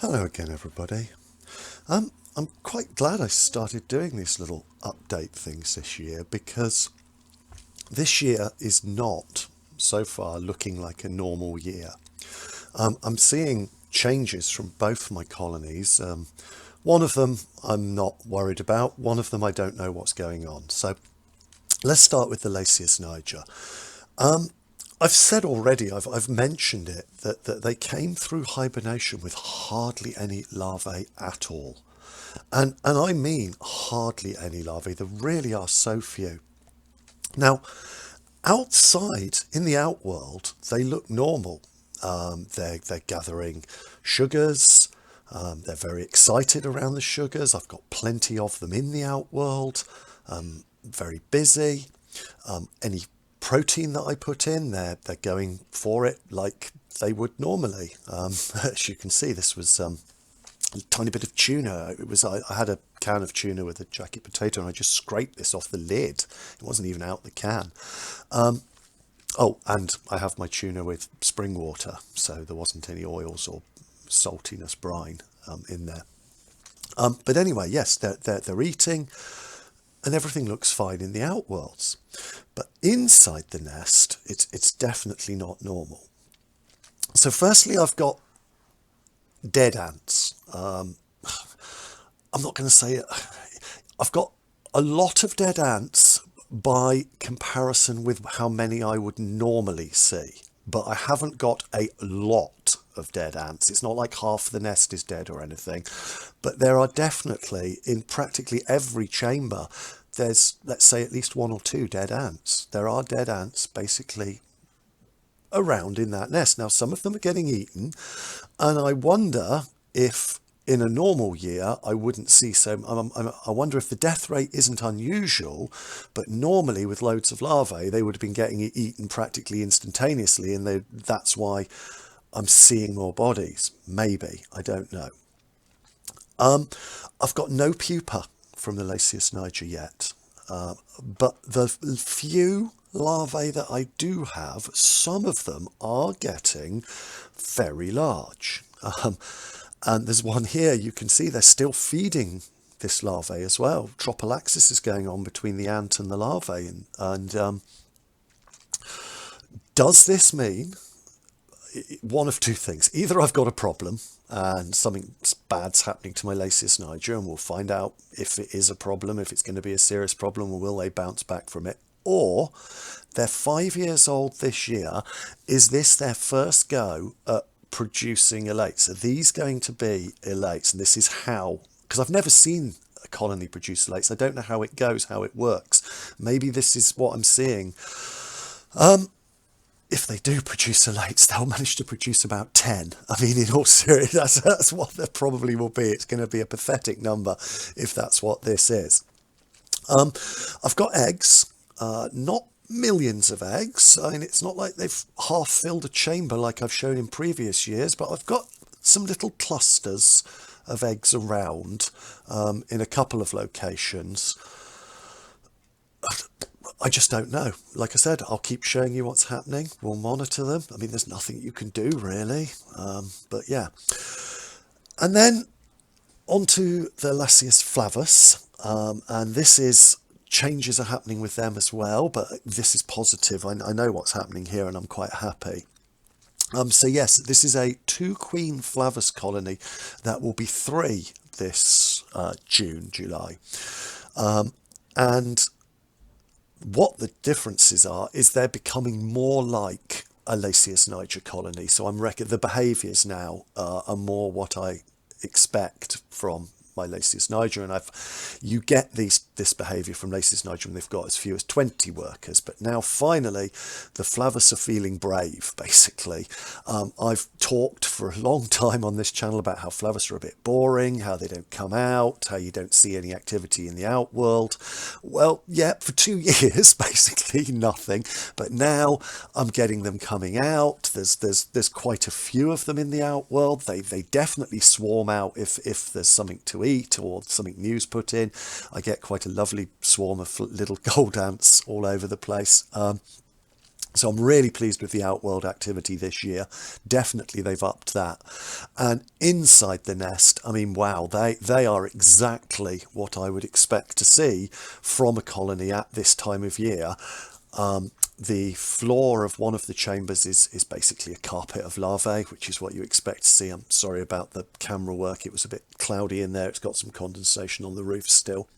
Hello again, everybody. I'm quite glad I started doing these little update things this year because this year is not, so far, looking like a normal year. I'm seeing changes from both my colonies. One of them I'm not worried about, one of them I don't know what's going on. So let's start with the Lasius niger. I've said already, I've mentioned it, that they came through hibernation with hardly any larvae at all. And I mean hardly any larvae. There really are so few. Now, outside, in the outworld, they look normal. They're gathering sugars. They're very excited around the sugars. I've got plenty of them in the outworld. Very busy. Any protein that I put in, they're going for it like they would normally. As you can see, this was a tiny bit of tuna. I had a can of tuna with a jacket potato, and I just scraped this off the lid. It wasn't even out the can. Oh, and I have my tuna with spring water, so there wasn't any oils or saltiness brine in there. But anyway, yes, they're eating, and everything looks fine in the outworlds. But inside the nest, it's definitely not normal. So firstly, I've got dead ants. I'm not going to say it. I've got a lot of dead ants by comparison with how many I would normally see. But I haven't got a lot of dead ants. It's not like half the nest is dead or anything. But there are definitely, in practically every chamber, there's, let's say, at least one or two dead ants. There are dead ants basically around in that nest. Now, some of them are getting eaten, and I wonder if in a normal year I wouldn't see so. I wonder if the death rate isn't unusual, but normally with loads of larvae they would have been getting eaten practically instantaneously, and that's why I'm seeing more bodies. Maybe, I don't know. I've got no pupa from the Lasius niger yet, but the few larvae that I do have, some of them are getting very large. And there's one here, you can see they're still feeding this larvae as well. Tropalaxis is going on between the ant and the larvae. And does this mean one of two things? Either I've got a problem and something bad's happening to my Lasius niger, and we'll find out if it is a problem, if it's going to be a serious problem, or will they bounce back from it? Or they're 5 years old this year. Is this their first go at producing elates? Are these going to be elates? And this is how, because I've never seen a colony produce elates. I don't know how it goes, how it works. Maybe this is what I'm seeing. If they do produce elates, they'll manage to produce about 10. I mean, in all seriousness, that's what there probably will be. It's going to be a pathetic number if that's what this is. I've got eggs, not millions of eggs. I mean, it's not like they've half filled a chamber like I've shown in previous years, but I've got some little clusters of eggs around in a couple of locations. I just don't know. Like I said, I'll keep showing you what's happening. We'll monitor them. I mean, there's nothing you can do really, but yeah. And then onto the Lasius flavus, and this is changes are happening with them as well, but this is positive. I know what's happening here, and I'm quite happy. So yes, this is a 2-queen flavus colony that will be 3 this July. And what the differences are is they're becoming more like a Lasius niger colony. So the behaviours now are more what I expect from my Lasius niger, and you get this behaviour from Lasius niger when they've got as few as 20 workers. But now finally the flavus are feeling brave, basically. I've talked for a long time on this channel about how flavus are a bit boring, how they don't come out, how you don't see any activity in the outworld. Well, yeah, for 2 years basically nothing, but now I'm getting them coming out. There's quite a few of them in the outworld. They definitely swarm out if there's something to eat or something new's put in. I get quite a lovely swarm of little gold ants all over the place. So I'm really pleased with the outworld activity this year. Definitely they've upped that. And inside the nest, I mean, wow, they are exactly what I would expect to see from a colony at this time of year. The floor of one of the chambers is basically a carpet of larvae, which is what you expect to see. I'm sorry about the camera work. It was a bit cloudy in there. It's got some condensation on the roof still.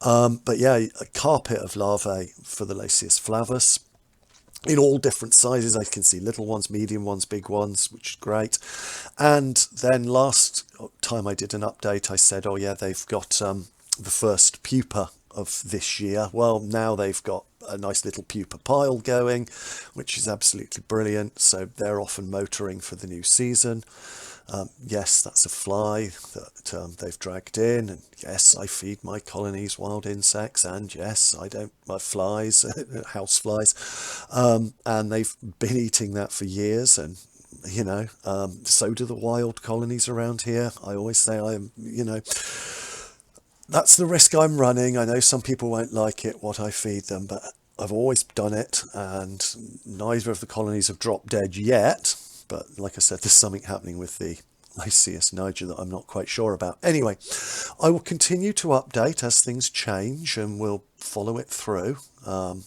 But yeah, a carpet of larvae for the Lasius flavus in all different sizes. I can see little ones, medium ones, big ones, which is great. And then last time I did an update, I said, oh yeah, they've got the first pupa of this year. Well, now they've got a nice little pupa pile going, which is absolutely brilliant. So they're off and motoring for the new season. Yes, that's a fly that they've dragged in, and yes, I feed my colonies wild insects, and yes, I don't my flies, house flies, and they've been eating that for years, and so do the wild colonies around here. I always say that's the risk I'm running. I know some people won't like it what I feed them, but I've always done it, and neither of the colonies have dropped dead yet. But like I said, there's something happening with the Lycius niger that I'm not quite sure about. Anyway, I will continue to update as things change, and we'll follow it through. I'm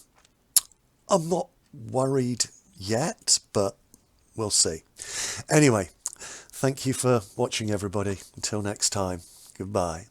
not worried yet, but we'll see. Anyway, thank you for watching, everybody. Until next time, goodbye.